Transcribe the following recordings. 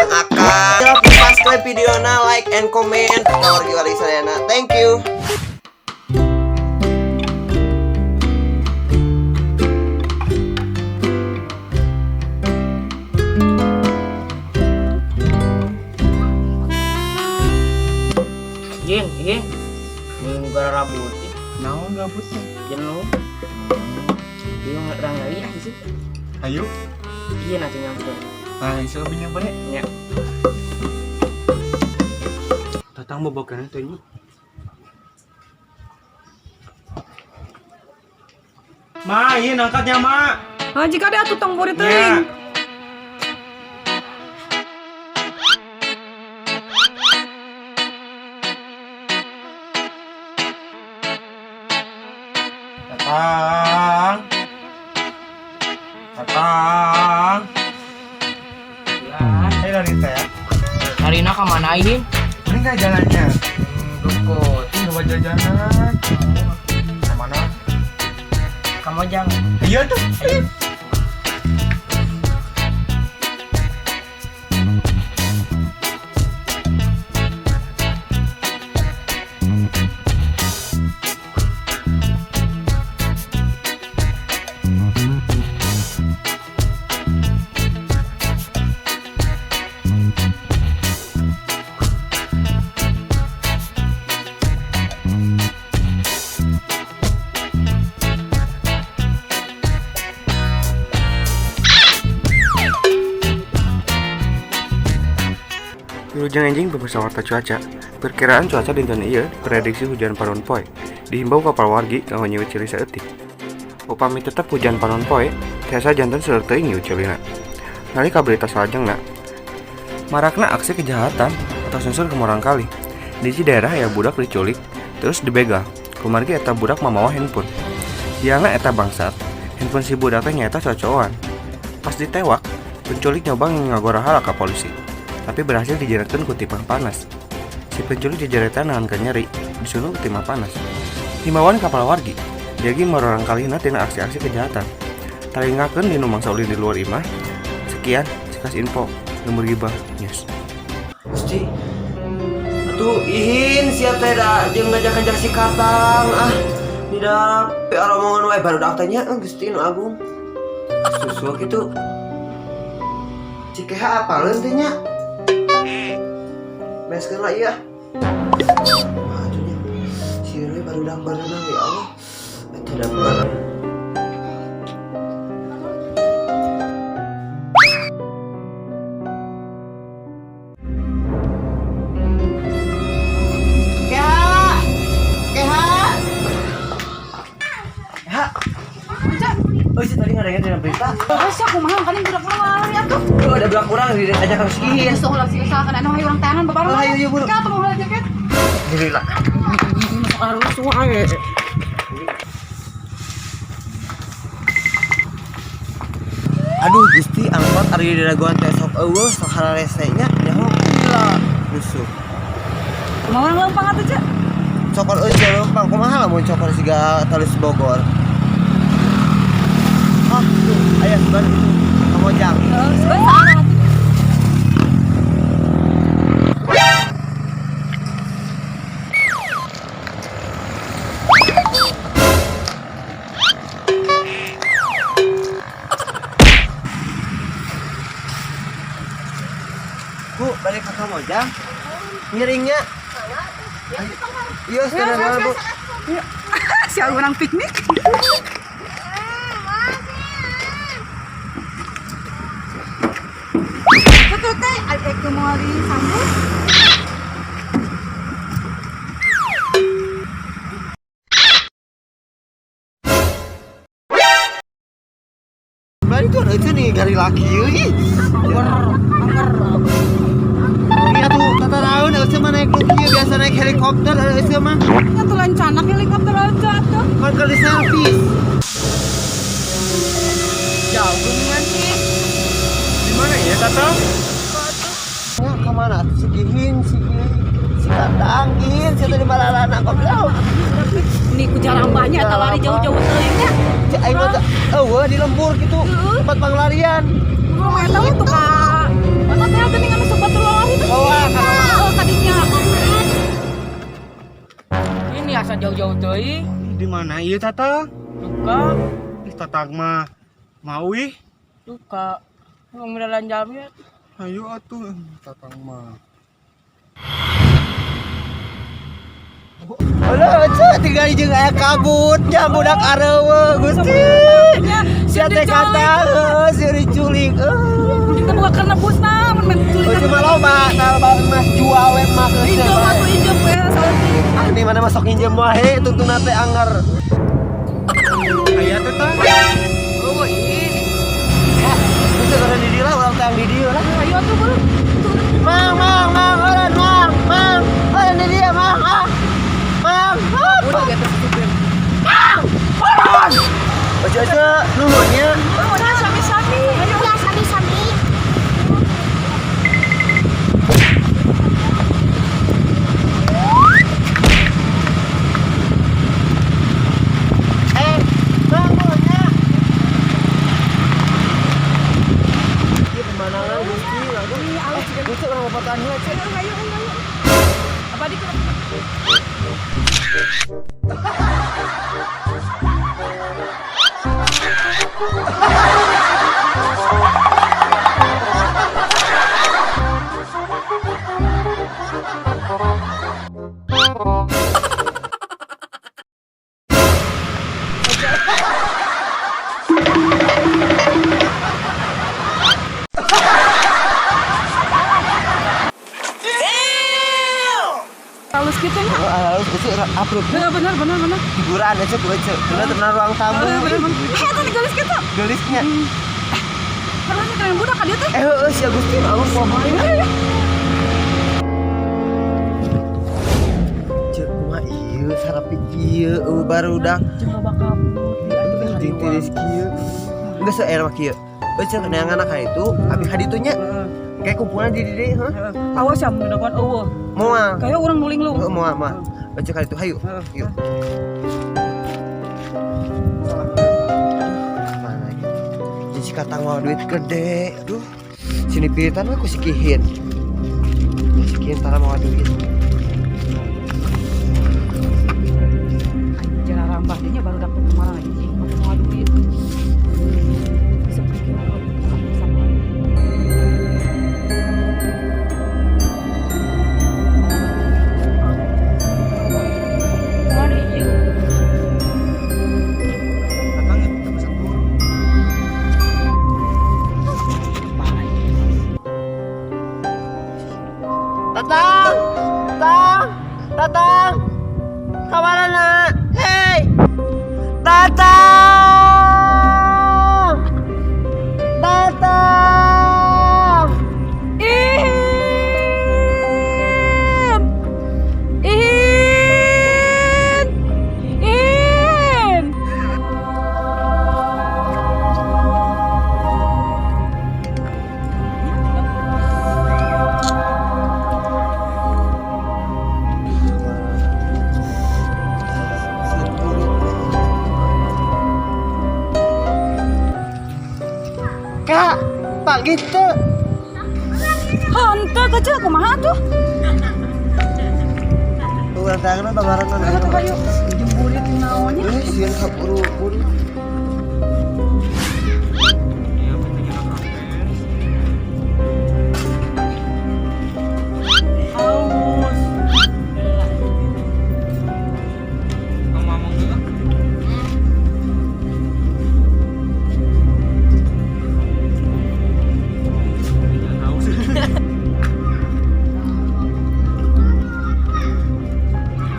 yang akan subscribe videona, like and comment. Kawan Giwari Sadayana. Thank you. Iya, gara rambut. Naon rambutnya? Jenuh. Dia ngerang lagi sih. Ayo. Iya nanti nyamper. Nah, isu lebih nyamper ya? Ya. Tatang bobokan itu ini. Ma, iya angkatnya, Ma. Ah, jika ada tutang murid Ya. teuing. Tatang. Tatang. Ya. Ayo dari teh. Karina kemana ini? Ini enggak jalannya. Dukut. Coba jalan. Kemana? Kamu jangan. Ayo tuh. Wilujeng enjing berpesawarta cuaca. Perkiraan cuaca dinten ieu prediksi hujan panon poe. Dihimbau ka wargi kanggo nyiwit ciri saeutik. Upami tetep hujan panon poe, tiasa janten seueur teuing nyiwit cilina. Nalika berita salajengna, marakna aksi kejahatan atau sensor kemorang kali. Di daerah aya budak diculik terus dibegal. Kumargi eta budak mamawa handphone. Diana eta bangsat, handphone si budak teh nyaeta cocokan. Pas ditewak, penculik nyoba ngagora ka polisi. Tapi berhasil dijeretkeun ku timah panas. Si penculik dijeretan nahan nyeri, disunuh ku timah panas. Himbauan kapal wargi, jagi marorang kalina tina aksi-aksi kejahatan. Talingakeun di nu mangsa ulin di luar imah. Sekian, sekas info, Lumur Gibah News. Gusti. Atuh ihin siap teh da jeung ngajak-ngajak si Katang Nida pe aromongan wae barudak teh nya Gusti nu agung. Susu kitu. Cikeha apaleun teh nya? Meskeun lah ieu. Atunya. Sieun barudak berenang ya Allah. Eta da berenang. Oh, itu tadi ngadengin dalam berita. Terus aku mah kan budak lari atuh. Tuh ada belak kurang di ajak harus gihin. Sok ulah sih usahakan anu hayu urang tahanan babar. Ayo, ayo, buru. Ka teu ulah jaket. Alhamdulillah. Masuk harus wae. Aduh, Gusti angkot ari di daguan teh sok eueuh sok hararese nya nyaho gila busuk. Kumaha lempang atuh, Cak? Cokor euy leumpang kumaha lamun cokor siga talis Bogor. Ah, tuh aya seban itu kamojang. Sebentar atuh. Bu, balik ke kamojang. Miringnya. Iya, sekarang Bu. Si urang piknik. Betul teh, aya kemari sambut. Balik tuh itu nih gari laki euy. Iya tuh, tata naon euy mah naik kieu biasa naik helikopter euy mah. Ya tuh lancanak helikopter aja tuh. Kan kali servis. Jauh kuningan sih. Di mana ya, Tatang? Ya kemana? Si Katang, gihin, si tadi malalana kok jauh. Ini ku jarang banyak eta lari jauh-jauh teuing nya. Cek aing mah eueuh di lembur gitu, tempat panglarian. Gua mah eta itu ka. Mana teh geuning anu euy. Di mana ieu Tatang? Duka, Ih Tatang mah mau ih. duka. Ngomong jamnya. Ayo atuh Tatang mah. Alah, tinggal jeung aya kabutnya budak arewe Gusti. Sia teh kata si diculik. Kita buka karena busna, men culik. Cuma loba, kalau mah jual we mah Injem atuh injem we saleutik. ah di mana masuk injem wae tuntuna teh anggar. Aya Tatang. Oh, ini. Ya, bisa karena di dia lah orang teh di dia lah. Ayo atuh beuh. Mang, orang di dia mang. Udah gitu supir. Aja nuhunnya. Udah sami-sami. Ayo lah sami-sami. Mang nuhunnya. Ieu pemandangan Gusti, lagu. Gusti orang bapatan heula cek. Ayo. Apa di halus gitu ya? Halus Gusti approve. Benar. Hiburan aja gue cek. Bener ruang tamu. Tadi galis gitu. Gelisnya. Pernah keren budak ka dia teh. Si Gusti mau pohoin. Cek mah ieu sarapi kieu barudak. Coba kabur. Jeung tiris kieu. Geus saer mah kieu. Cek neangan anak itu, abi haditunya kayak kumpulan di dieu, heuh. Awas ya mendapat eueuh. Moal. Kayak orang nuling lu. Moal. Cek kali itu hayu. Yuk. Mana gitu. Jadi katang mau duit gede. Duh. Sini pilihan mah ku sikihin. Sikihin tara mau duit. Jangan rambah dia baru dapat kemarin aja. Mau duit. Bisa bikin sama. Mana iya? Tatang ya kita bisa turun. Tatang. Kamana na? Hey. Tatang. Ihin. Kak, Pak gitu. Henteu kecil kumaha tuh? Urang tangan babarengan. Ayo tuh kayu. Jemburit naonnya. Sieun kaburu-buru. Aus. Ngomong dulu.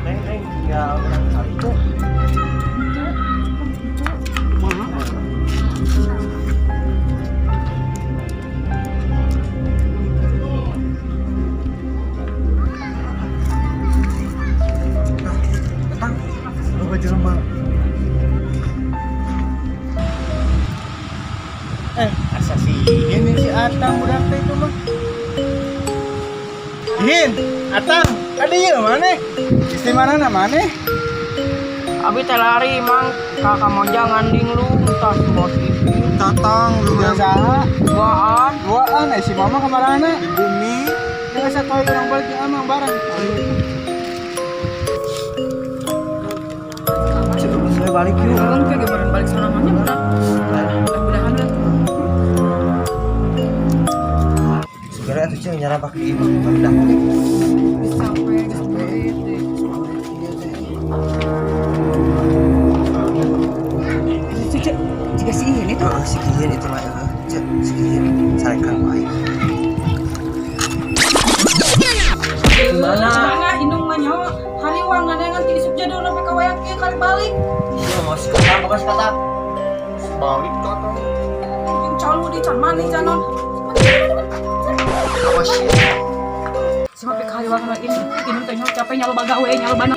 Neng, tinggal urang satu. Apa jelema? Asa ini si Atang budak teh itu mah. Hin, Atang, ada ieu maneh? Istri mana maneh? Abi teh lari mang kakak mau jangan ding lu tas bos itu. Tatang, lu saha? Buaan Duaan, si mama kemarana? Di bumi. Jangan satu yang balik amang barang. Mari balik yuk. Orang kayak gimana balik sana mana mana. Mudah-mudahan lah. Segera tuh cing nyara pakai ini. Udah. Sampai itu. Cek, jika sih ini tuh. Si kieu itu mah cek si kieu sarekan wae. Gimana? Mana indung mah nyawa. Hariwang ngadengan ti isuk jadul sampai ka wayang kieu kali balik. Iya mau si kata apa si kata? Balik kata. Jeung colu di can manis canon. Awas ya. Sampai ka hariwang lagi ini teh capek nyaloba gawe nyaloba